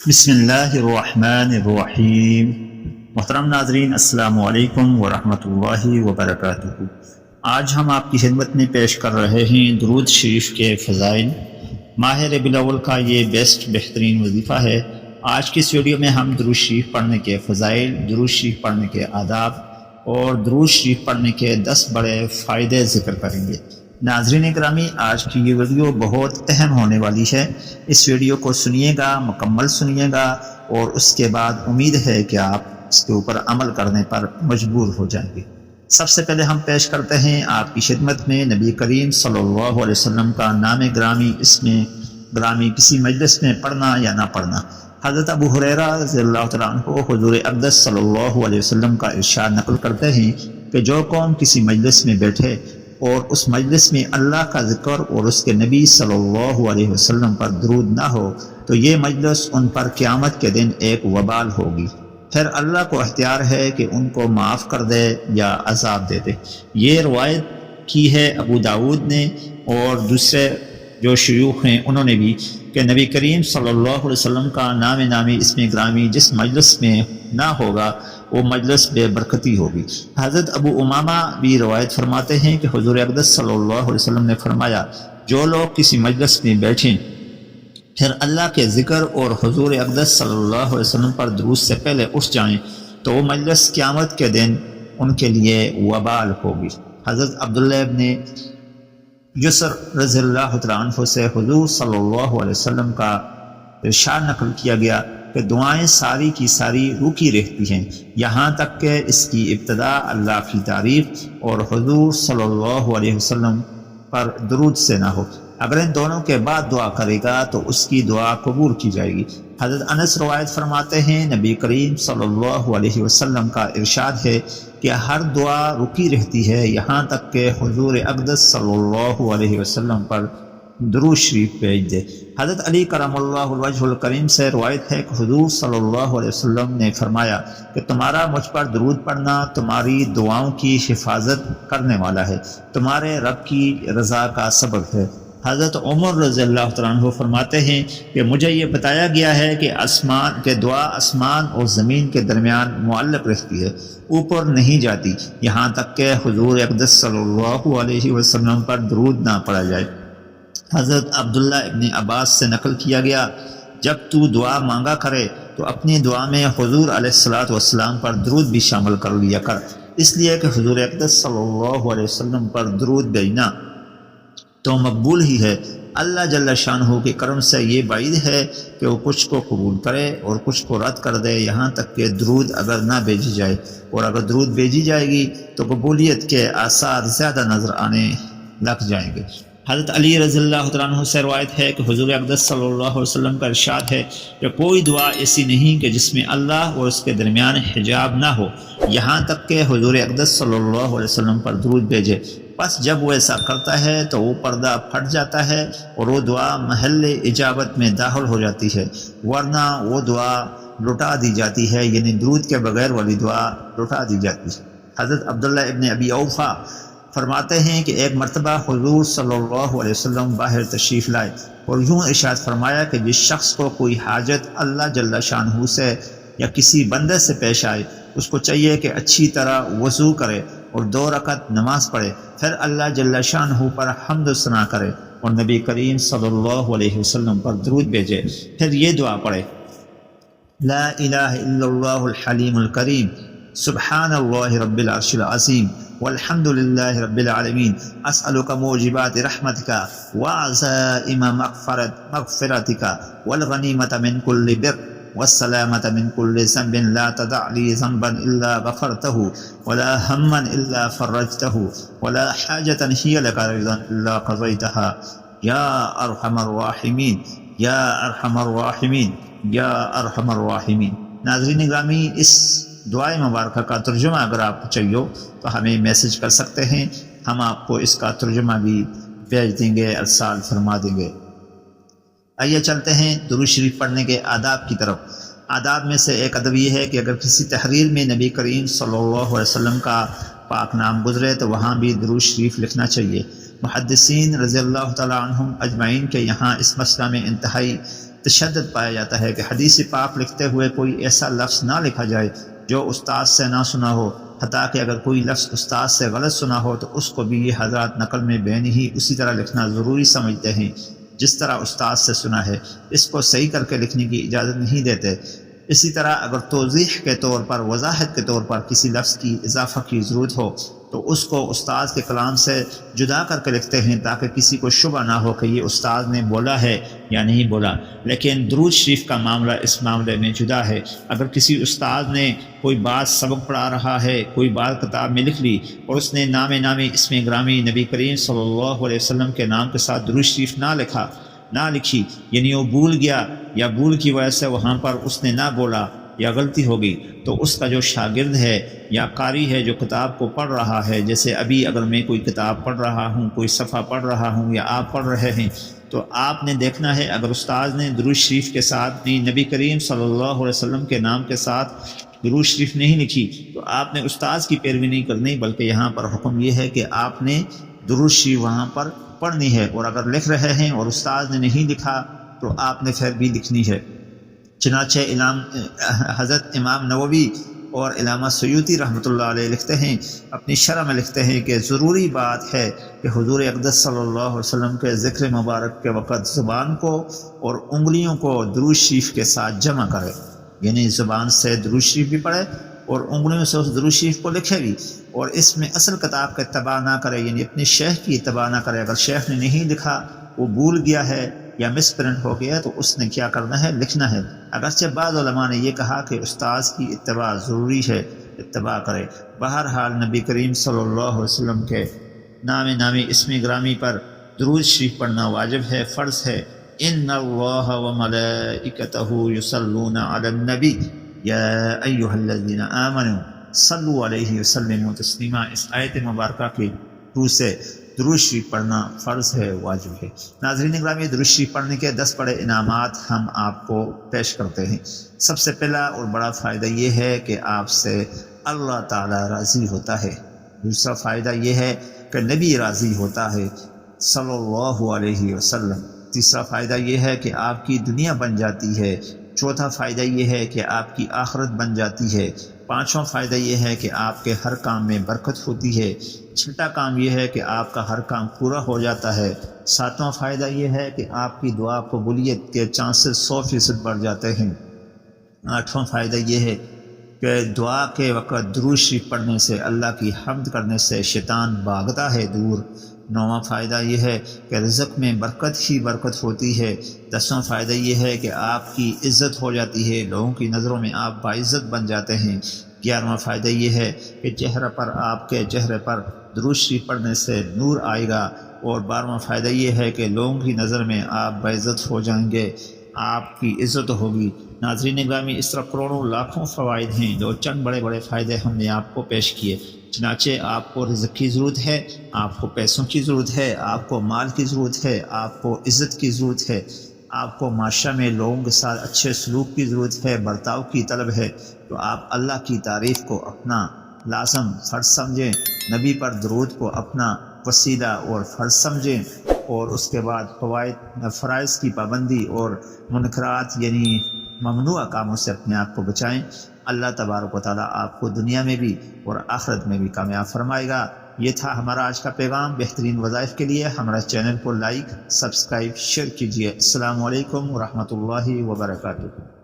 بسم اللہ الرحمن الرحیم۔ محترم ناظرین، السلام علیکم ورحمۃ اللہ وبرکاتہ۔ آج ہم آپ کی خدمت میں پیش کر رہے ہیں درود شریف کے فضائل۔ ماہ ربیع الاول کا یہ بہترین وظیفہ ہے۔ آج کی اس ویڈیو میں ہم درود شریف پڑھنے کے فضائل، درود شریف پڑھنے کے آداب اور درود شریف پڑھنے کے 10 بڑے فائدے ذکر کریں گے۔ ناظرین گرامی، آج کی یہ ویڈیو بہت اہم ہونے والی ہے۔ اس ویڈیو کو سنیے گا، مکمل سنیے گا، اور اس کے بعد امید ہے کہ آپ اس کے اوپر عمل کرنے پر مجبور ہو جائیں گے۔ سب سے پہلے ہم پیش کرتے ہیں آپ کی خدمت میں نبی کریم صلی اللہ علیہ وسلم کا نام گرامی، اس میں گرامی کسی مجلس میں پڑھنا یا نہ پڑھنا۔ حضرت ابو ہریرہ رضی اللہ تعالیٰ عنہ حضور اقدس صلی اللہ علیہ وسلم کا ارشاد نقل کرتے ہیں کہ جو قوم کسی مجلس میں بیٹھے اور اس مجلس میں اللہ کا ذکر اور اس کے نبی صلی اللہ علیہ وسلم پر درود نہ ہو تو یہ مجلس ان پر قیامت کے دن ایک وبال ہوگی۔ پھر اللہ کو اختیار ہے کہ ان کو معاف کر دے یا عذاب دے دے۔ یہ روایت کی ہے ابو داود نے اور دوسرے جو شیوخ ہیں انہوں نے بھی، کہ نبی کریم صلی اللہ علیہ وسلم کا نام نامی اسم گرامی جس مجلس میں نہ ہوگا وہ مجلس بے برکتی ہوگی۔ حضرت ابو امامہ بھی روایت فرماتے ہیں کہ حضور اقدس صلی اللہ علیہ وسلم نے فرمایا، جو لوگ کسی مجلس میں بیٹھیں پھر اللہ کے ذکر اور حضور اقدس صلی اللہ علیہ وسلم پر درود سے پہلے اٹھ جائیں تو وہ مجلس قیامت کے دن ان کے لیے وبال ہوگی۔ حضرت عبداللہ ابن یسر رضی اللہ تعالیٰ عنہ سے حضور صلی اللہ علیہ وسلم کا ارشاد نقل کیا گیا کہ دعائیں ساری کی ساری روکی رہتی ہیں یہاں تک کہ اس کی ابتدا اللہ کی تعریف اور حضور صلی اللہ علیہ وسلم پر درود سے نہ ہو۔ اگر ان دونوں کے بعد دعا کرے گا تو اس کی دعا قبول کی جائے گی۔ حضرت انس روایت فرماتے ہیں نبی کریم صلی اللہ علیہ وسلم کا ارشاد ہے کہ ہر دعا رکی رہتی ہے یہاں تک کہ حضور اقدس صلی اللہ علیہ وسلم پر درود شریف بھیج دے۔ حضرت علی کرم اللہ وجہ الکریم سے روایت ہے کہ حضور صلی اللہ علیہ وسلم نے فرمایا کہ تمہارا مجھ پر درود پڑھنا تمہاری دعاؤں کی حفاظت کرنے والا ہے، تمہارے رب کی رضا کا سبب ہے۔ حضرت عمر رضی اللہ تعالیٰ عنہ فرماتے ہیں کہ مجھے یہ بتایا گیا ہے کہ دعا آسمان اور زمین کے درمیان معلق رہتی ہے، اوپر نہیں جاتی یہاں تک کہ حضور اقدس صلی اللہ علیہ وسلم پر درود نہ پڑھا جائے۔ حضرت عبداللہ ابن عباس سے نقل کیا گیا، جب تو دعا مانگا کرے تو اپنی دعا میں حضور علیہ الصلوۃ والسلام پر درود بھی شامل کر لیا کر، اس لیے کہ حضور اقدس صلی اللہ علیہ وسلم پر درود بھیجنا تو مقبول ہی ہے۔ اللہ جل شانہ کے کرم سے یہ بعید ہے کہ وہ کچھ کو قبول کرے اور کچھ کو رد کر دے، یہاں تک کہ درود اگر نہ بھیجی جائے، اور اگر درود بھیجی جائے گی تو قبولیت کے آثار زیادہ نظر آنے لگ جائیں گے۔ حضرت علی رضی اللہ تعالیٰ عنہ سے روایت ہے کہ حضور اقدس صلی اللہ علیہ وسلم کا ارشاد ہے کہ کوئی دعا ایسی نہیں کہ جس میں اللہ اور اس کے درمیان حجاب نہ ہو یہاں تک کہ حضور اقدس صلی اللہ علیہ وسلم پر درود بھیجے، بس جب وہ ایسا کرتا ہے تو وہ پردہ پھٹ جاتا ہے اور وہ دعا محل اجابت میں داخل ہو جاتی ہے، ورنہ وہ دعا لٹا دی جاتی ہے، یعنی درود کے بغیر والی دعا لٹا دی جاتی ہے۔ حضرت عبداللہ ابن ابی اوفا فرماتے ہیں کہ ایک مرتبہ حضور صلی اللہ علیہ وسلم باہر تشریف لائے اور یوں ارشاد فرمایا کہ جس شخص کو کوئی حاجت اللہ جل شانہ سے یا کسی بندے سے پیش آئے اس کو چاہیے کہ اچھی طرح وضو کرے اور 2 رکعت نماز پڑھے، پھر اللہ جل شانہ پر حمد و ثنا کرے اور نبی کریم صلی اللہ علیہ وسلم پر درود بھیجے، پھر یہ دعا پڑھے، لا الہ الا اللہ الحلیم الکریم، سبحان اللہ رب العرش العظیم، والحمد للہ رب العالمین، اسألک موجبات رحمتک وعزائم مغفرتک والغنیمت من کل بر والسلامت من کل ذنب، لا تدع لی ذنبا الا غفرتہ ولا ہما الا فرجتہ ولا حاجتا ہی لک رضا الا قضیتہا یا ارحم الراحمین یا ارحم الراحمین یا ارحم الراحمین۔ ناظرین گرامی، اس دعائے مبارکہ کا ترجمہ اگر آپ کو چاہیے تو ہمیں میسج کر سکتے ہیں، ہم آپ کو اس کا ترجمہ بھی بھیج دیں گے، ارسال فرما دیں گے۔ آئیے چلتے ہیں درود شریف پڑھنے کے آداب کی طرف۔ آداب میں سے ایک ادب یہ ہے کہ اگر کسی تحریر میں نبی کریم صلی اللہ علیہ وسلم کا پاک نام گزرے تو وہاں بھی درود شریف لکھنا چاہیے۔ محدثین رضی اللہ تعالیٰ عنہم اجمعین کے یہاں اس مسئلہ میں انتہائی تشدد پایا جاتا ہے کہ حدیث پاک لکھتے ہوئے کوئی ایسا لفظ نہ لکھا جائے جو استاد سے نہ سنا ہو، حتیٰ کہ اگر کوئی لفظ استاد سے غلط سنا ہو تو اس کو بھی یہ حضرات نقل میں بینی ہی اسی طرح لکھنا ضروری سمجھتے ہیں جس طرح استاد سے سنا ہے، اس کو صحیح کر کے لکھنے کی اجازت نہیں دیتے۔ اسی طرح اگر توضیح کے طور پر، وضاحت کے طور پر کسی لفظ کی اضافہ کی ضرورت ہو تو اس کو استاد کے کلام سے جدا کر کے لکھتے ہیں تاکہ کسی کو شبہ نہ ہو کہ یہ استاد نے بولا ہے یا نہیں بولا۔ لیکن درود شریف کا معاملہ اس معاملے میں جدا ہے۔ اگر کسی استاد نے کوئی بات سبق پڑھا رہا ہے، کوئی بات کتاب میں لکھ لی اور اس نے نامی اسم گرامی نبی کریم صلی اللہ علیہ وسلم کے نام کے ساتھ درود شریف نہ لکھی، یعنی وہ بھول گیا یا بھول کی وجہ سے وہاں پر اس نے نہ بولا یا غلطی ہوگی، تو اس کا جو شاگرد ہے یا قاری ہے جو کتاب کو پڑھ رہا ہے، جیسے ابھی اگر میں کوئی کتاب پڑھ رہا ہوں، کوئی صفحہ پڑھ رہا ہوں یا آپ پڑھ رہے ہیں، تو آپ نے دیکھنا ہے اگر استاد نے درود شریف کے ساتھ نبی کریم صلی اللہ علیہ وسلم کے نام کے ساتھ درود شریف نہیں لکھی تو آپ نے استاد کی پیروی نہیں کرنی، بلکہ یہاں پر حکم یہ ہے کہ آپ نے درود شریف وہاں پر پڑھنی ہے، اور اگر لکھ رہے ہیں اور استاد نے نہیں لکھا تو آپ نے پھر بھی لکھنی ہے۔ چنانچہ حضرت امام نووی اور علامہ سیوطی رحمۃ اللہ علیہ لکھتے ہیں، اپنی شرح میں لکھتے ہیں کہ ضروری بات ہے کہ حضور اقدس صلی اللہ علیہ وسلم کے ذکر مبارک کے وقت زبان کو اور انگلیوں کو درود شریف کے ساتھ جمع کرے، یعنی زبان سے درود شریف بھی پڑھے اور انگلیوں سے اس درود شریف کو لکھے بھی، اور اس میں اصل کتاب کا اتباع نہ کرے، یعنی اپنے شیخ کی اتباع نہ کرے۔ اگر شیخ نے نہیں لکھا، وہ بھول گیا ہے یا مس پرنٹ ہو گیا تو اس نے کیا کرنا ہے؟ لکھنا ہے۔ اگرچہ بعض علماء نے یہ کہا کہ استاد کی اتباع ضروری ہے، اتباع کرے۔ بہرحال نبی کریم صلی اللہ علیہ وسلم کے نامی اسم گرامی پر درود شریف پڑھنا واجب ہے، فرض ہے۔ ان اللہ وملائکتہ یصلون علی النبی یا ایھا الذین آمنوا صلوا علیہ وسلموا تسلیما، اس آیت مبارکہ کی روح سے درود شریف پڑھنا فرض ہے، واجب ہے۔ ناظرین گرامی، درود شریف پڑھنے کے 10 بڑے انعامات ہم آپ کو پیش کرتے ہیں۔ سب سے پہلا اور بڑا فائدہ یہ ہے کہ آپ سے اللہ تعالی راضی ہوتا ہے۔ دوسرا فائدہ یہ ہے کہ نبی راضی ہوتا ہے صلی اللہ علیہ وسلم۔ تیسرا فائدہ یہ ہے کہ آپ کی دنیا بن جاتی ہے۔ چوتھا فائدہ یہ ہے کہ آپ کی آخرت بن جاتی ہے۔ پانچواں فائدہ یہ ہے کہ آپ کے ہر کام میں برکت ہوتی ہے۔ چھٹا کام یہ ہے کہ آپ کا ہر کام پورا ہو جاتا ہے۔ ساتواں فائدہ یہ ہے کہ آپ کی دعا قبولیت کے چانسز 100% بڑھ جاتے ہیں۔ آٹھواں فائدہ یہ ہے کہ دعا کے وقت درود شریف پڑھنے سے، اللہ کی حمد کرنے سے شیطان بھاگتا ہے دور۔ نوواں فائدہ یہ ہے کہ رزق میں برکت ہی برکت ہوتی ہے۔ 10واں فائدہ یہ ہے کہ آپ کی عزت ہو جاتی ہے، لوگوں کی نظروں میں آپ باعزت بن جاتے ہیں۔ 11واں فائدہ یہ ہے کہ آپ کے چہرے پر درود شریف پڑھنے سے نور آئے گا، اور 12واں فائدہ یہ ہے کہ لوگوں کی نظر میں آپ باعزت ہو جائیں گے، آپ کی عزت ہوگی۔ ناظرین گرامی، اس طرح کروڑوں لاکھوں فوائد ہیں، جو چند بڑے فائدے ہم نے آپ کو پیش کیے۔ چنانچہ آپ کو رزق کی ضرورت ہے، آپ کو پیسوں کی ضرورت ہے، آپ کو مال کی ضرورت ہے، آپ کو عزت کی ضرورت ہے، آپ کو معاشرہ میں لوگوں کے ساتھ اچھے سلوک کی ضرورت ہے، برتاؤ کی طلب ہے، تو آپ اللہ کی تعریف کو اپنا لازم فرض سمجھیں، نبی پر درود کو اپنا وسیلہ اور فرض سمجھیں، اور اس کے بعد فرائض کی پابندی اور منکرات یعنی ممنوع کاموں سے اپنے آپ کو بچائیں۔ اللہ تبارک و تعالیٰ آپ کو دنیا میں بھی اور آخرت میں بھی کامیاب فرمائے گا۔ یہ تھا ہمارا آج کا پیغام۔ بہترین وظائف کے لیے ہمارا چینل کو لائک، سبسکرائب، شیئر کیجیے۔ السلام علیکم ورحمۃ اللہ وبرکاتہ۔